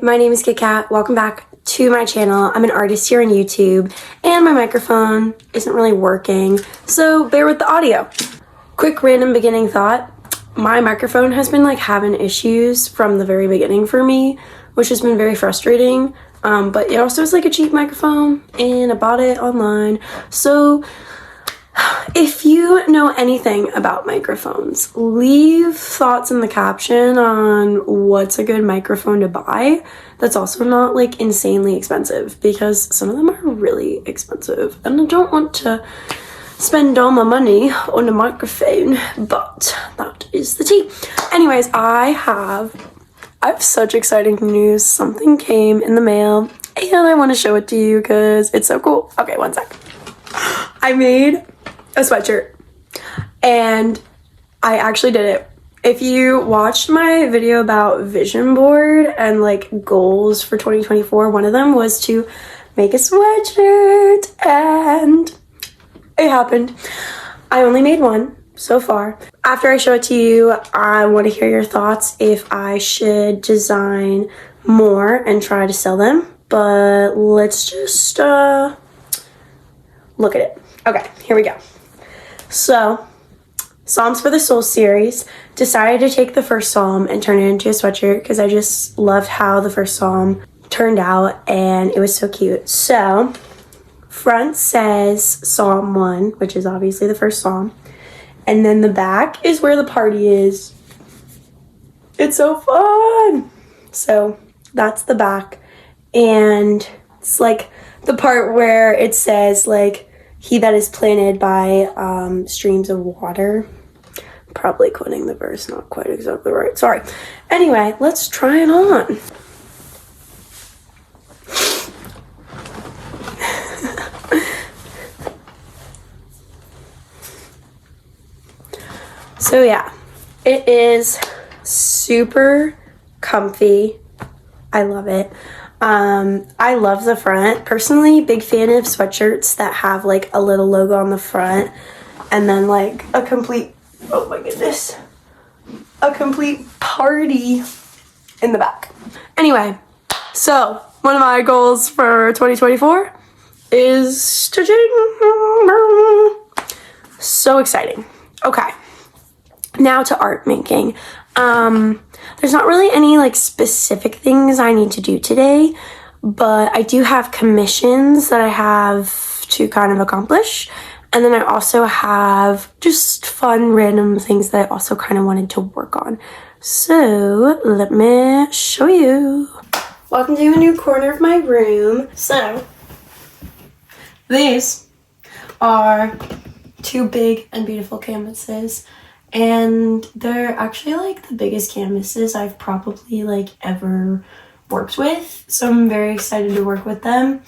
my name is Kit Kat. Welcome back to my channel. I'm an artist here on YouTube and my microphone isn't really working, so bear with the audio. Quick random beginning thought. My microphone has been like having issues from the very beginning for me, which has been very frustrating. But it also is like a cheap microphone and I bought it online. So if you know anything about microphones, leave thoughts in the caption on what's a good microphone to buy that's also not like insanely expensive, because some of them are really expensive and I don't want to spend all my money on a microphone, but that is the tea. Anyways, I have such exciting news. Something came in the mail and I want to show it to you because it's so cool. Okay, one sec. I made a sweatshirt and I actually did it. If you watched my video about vision board and like goals for 2024, one of them was to make a sweatshirt and it happened. I only made one so far. After I show it to you, I want to hear your thoughts if I should design more and try to sell them. But let's just look at it. Okay, here we go. So, Psalms for the Soul series. Decided to take the first psalm and turn it into a sweatshirt because I just loved how the first psalm turned out and it was so cute. So, front says Psalm 1, which is obviously the first psalm. And then the back is where the party is. It's so fun! So, that's the back. And it's like the part where it says like, he that is planted by streams of water. Probably quoting the verse, not quite exactly right. Sorry. Anyway, let's try it on. So yeah, it is super comfy. I love it. I love the front. Personally, big fan of sweatshirts that have like a little logo on the front and then like a complete, oh my goodness, a complete party in the back. Anyway, so one of my goals for 2024 is stitching. So exciting. Okay, now to art making. There's not really any like specific things I need to do today, but I do have commissions that I have to kind of accomplish. And then I also have just fun random things that I also kind of wanted to work on. So let me show you. Welcome to a new corner of my room. So these are two big and beautiful canvases. And they're actually like the biggest canvases I've probably like ever worked with. So I'm very excited to work with them.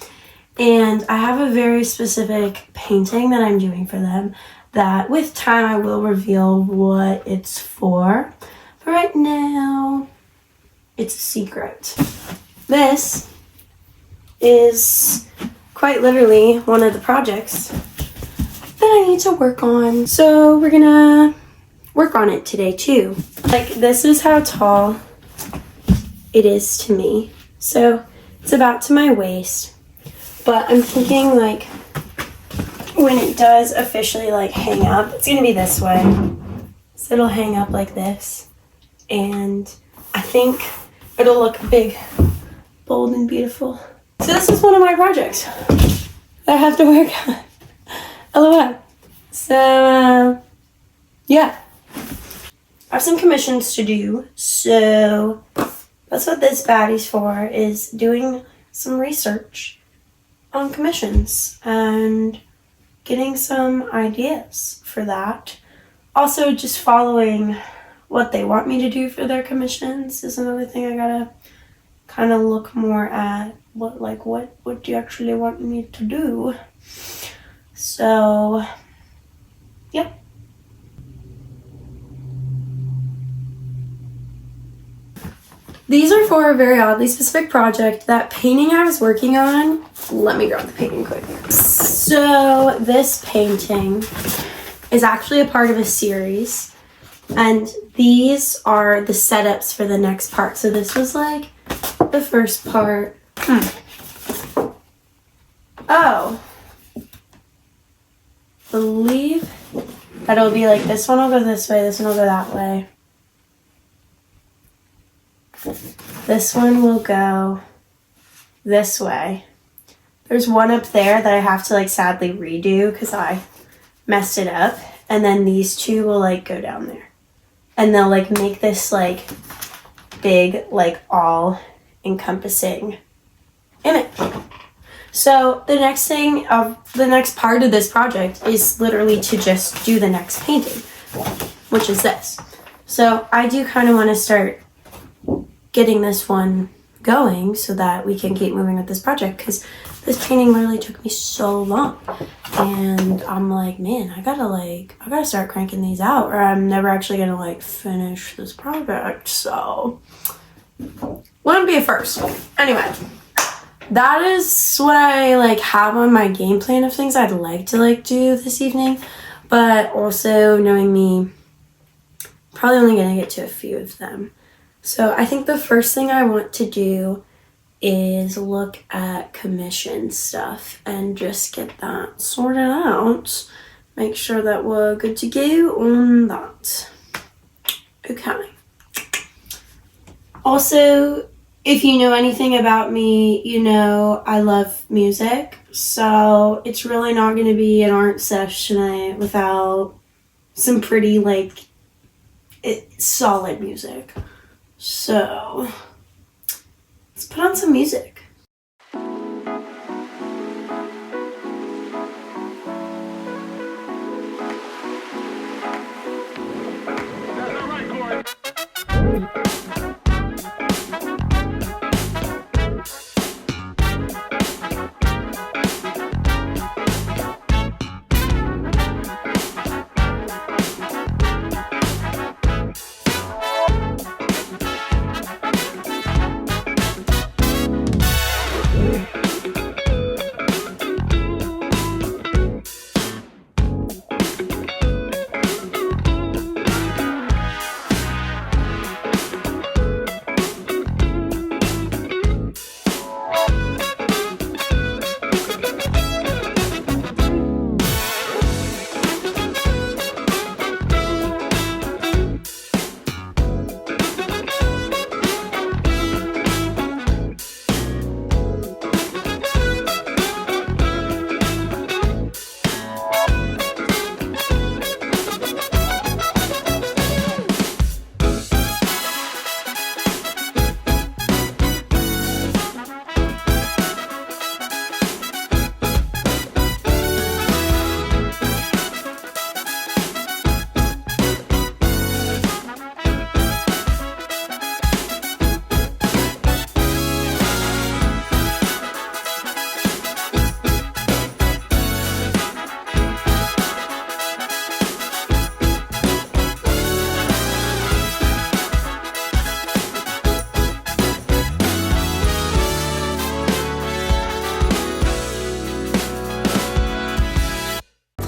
And I have a very specific painting that I'm doing for them that with time I will reveal what it's for. But right now, it's a secret. This is quite literally one of the projects that I need to work on. So we're gonna work on it today too. Like, this is how tall it is to me. So it's about to my waist, but I'm thinking like when it does officially like hang up, it's gonna be this way. So it'll hang up like this, and I think it'll look big, bold, and beautiful. So this is one of my projects that I have to work on. LOL. So yeah, I have some commissions to do, so that's what this baddie's for, is doing some research on commissions and getting some ideas for that. Also, just following what they want me to do for their commissions is another thing I gotta kind of look more at. What do you actually want me to do? So, yeah. These are for a very oddly specific project. That painting I was working on, let me grab the painting quick. So this painting is actually a part of a series, and these are the setups for the next part. So this was like the first part. Oh. Believe that it'll be like this one will go this way, this one will go that way. This one will go this way. There's one up there that I have to like sadly redo because I messed it up. And then these two will like go down there. And they'll like make this like big, like all encompassing image. So the next thing of the next part of this project is literally to just do the next painting, which is this. So I do kind of want to start getting this one going so that we can keep moving with this project, because this painting literally took me so long. And I'm like, man, I gotta start cranking these out or I'm never actually gonna like finish this project. So wouldn't be a first. Anyway, that is what I like have on my game plan of things I'd like to like do this evening. But also, knowing me, probably only gonna get to a few of them. So I think the first thing I want to do is look at commission stuff and just get that sorted out. Make sure that we're good to go on that. Okay. Also, if you know anything about me, you know I love music. So it's really not going to be an art session tonight without some pretty like solid music. So let's put on some music.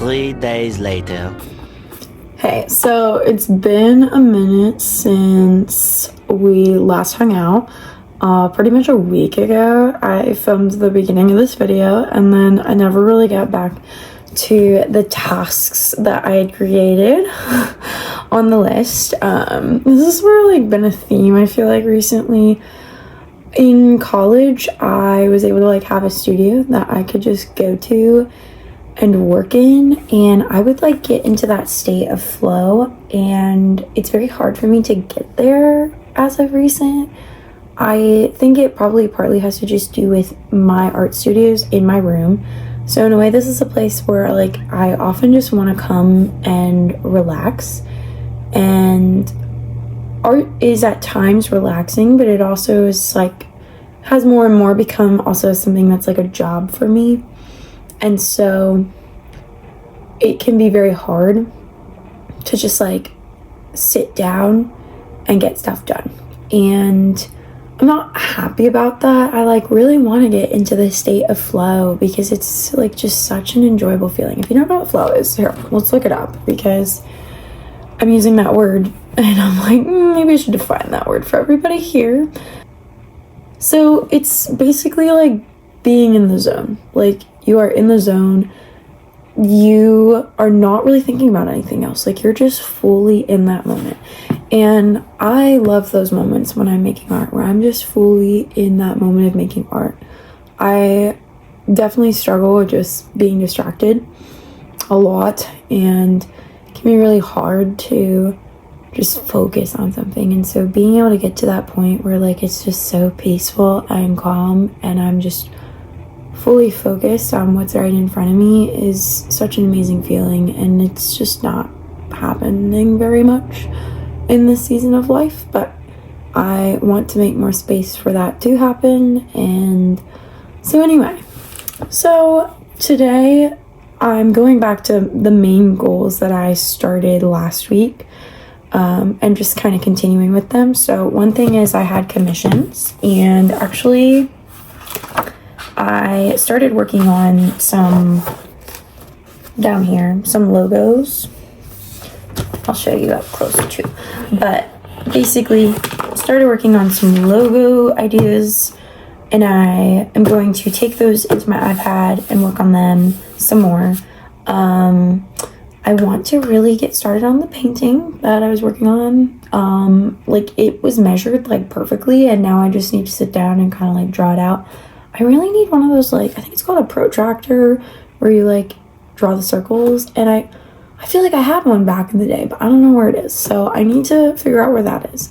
Three days later. Hey, so it's been a minute since we last hung out. Pretty much a week ago, I filmed the beginning of this video, and then I never really got back to the tasks that I had created on the list. This has really been a theme, I feel like, recently. In college, I was able to like have a studio that I could just go to and work in, and I would like get into that state of flow, and it's very hard for me to get there as of recent. I think it probably partly has to just do with my art studios in my room. So in a way, this is a place where like I often just want to come and relax, and art is at times relaxing, but it also is like has more and more become also something that's like a job for me. And so it can be very hard to just like sit down and get stuff done. And I'm not happy about that. I like really want to get into the state of flow because it's like just such an enjoyable feeling. If you don't know what flow is, here, let's look it up, because I'm using that word and I'm like, maybe I should define that word for everybody here. So it's basically like being in the zone. Like, you are in the zone. You are not really thinking about anything else. Like, you're just fully in that moment. And I love those moments when I'm making art, where I'm just fully in that moment of making art. I definitely struggle with just being distracted a lot, and it can be really hard to just focus on something. And so being able to get to that point where like it's just so peaceful and calm and I'm just fully focused on what's right in front of me is such an amazing feeling, and it's just not happening very much in this season of life, but I want to make more space for that to happen. And so anyway, so today I'm going back to the main goals that I started last week, and just kind of continuing with them. So one thing is I had commissions, and actually I started working on some down here, some logos. I'll show you up close too. But basically started working on some logo ideas, and I am going to take those into my iPad and work on them some more. I want to really get started on the painting that I was working on. Like, it was measured like perfectly, and now I just need to sit down and kind of like draw it out. I really need one of those, like, I think it's called a protractor, where you like draw the circles, and I feel like I had one back in the day, but I don't know where it is, so I need to figure out where that is.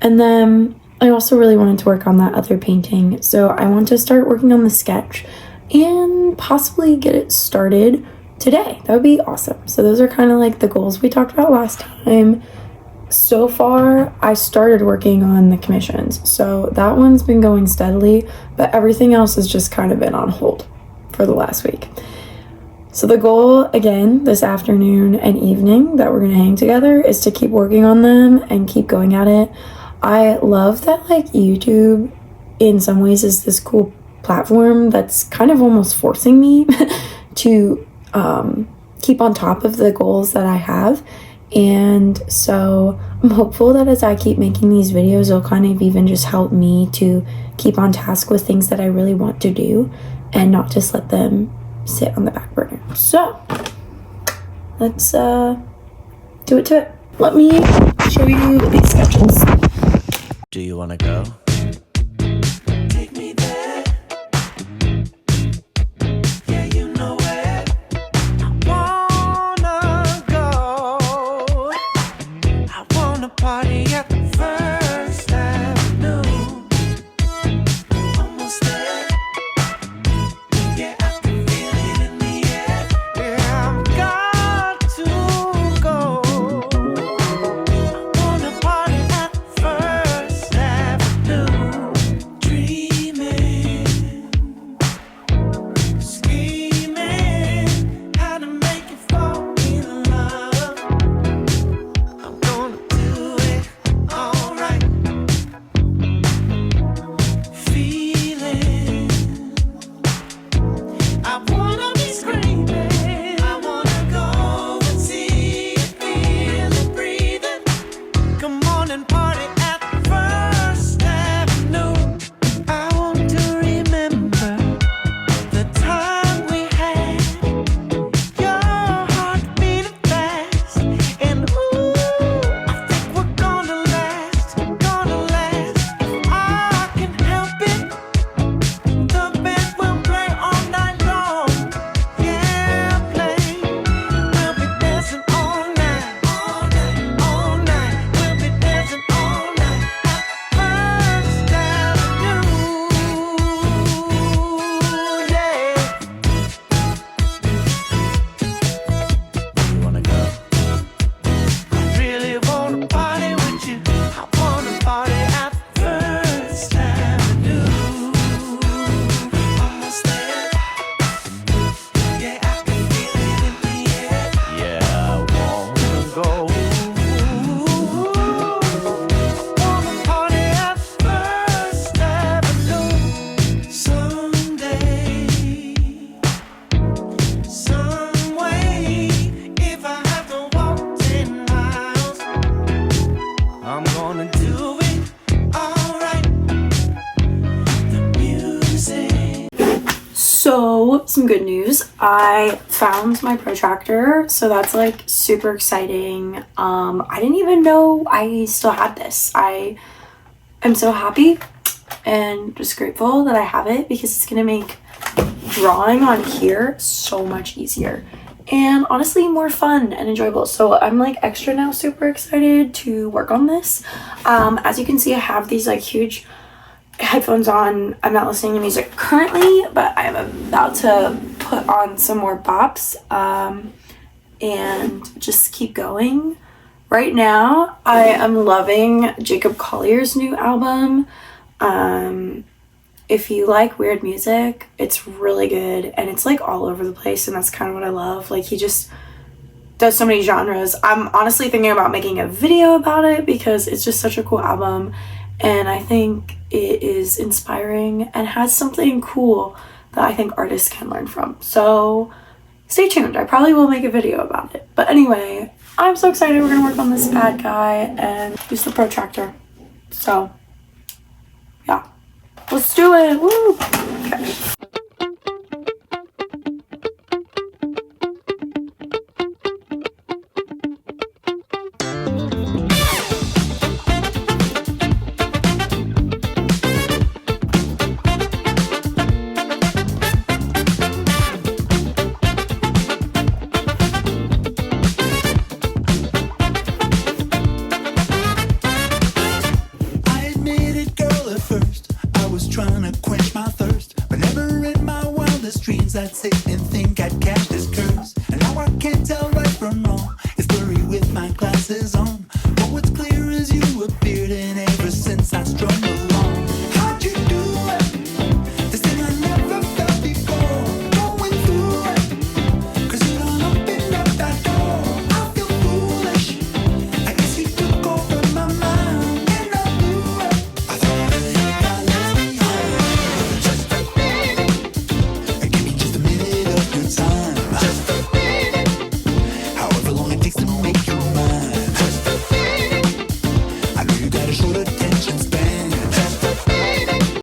And then I also really wanted to work on that other painting, so I want to start working on the sketch and possibly get it started today. That would be awesome. So those are kind of like the goals we talked about last time. So far, I started working on the commissions, so that one's been going steadily, but everything else has just kind of been on hold for the last week. So the goal, again, this afternoon and evening that we're gonna hang together is to keep working on them and keep going at it. I love that, like, YouTube in some ways is this cool platform that's kind of almost forcing me to keep on top of the goals that I have. And so I'm hopeful that as I keep making these videos, it'll kind of even just help me to keep on task with things that I really want to do and not just let them sit on the back burner. So let's do it to it. Let me show you these sketches. Do you want to go? Take me there. Yeah, you know where I wanna go. I wanna party at the First Avenue. Almost there. Yeah, I can feel it in the air. Yeah, I've got to go. I wanna party at the First Avenue. some good news. I found my protractor, so that's like super exciting. I didn't even know I still had this. I am so happy and just grateful that I have it because it's gonna make drawing on here so much easier and honestly more fun and enjoyable. So I'm like extra now super excited to work on this. As you can see, I have these like huge headphones on. I'm not listening to music currently, but I'm about to put on some more bops and just keep going. Right now I am loving Jacob Collier's new album. If you like weird music, it's really good and it's like all over the place, and that's kind of what I love. Like he just does so many genres. I'm honestly thinking about making a video about it because it's just such a cool album, and I think it is inspiring and has something cool that I think artists can learn from. So stay tuned. I probably will make a video about it. But anyway, I'm so excited. We're gonna work on this bad guy and use the protractor. So yeah, let's do it. Woo! Okay. Trying to quench my thirst, but never in my wildest dreams I'd sit and think I'd catch this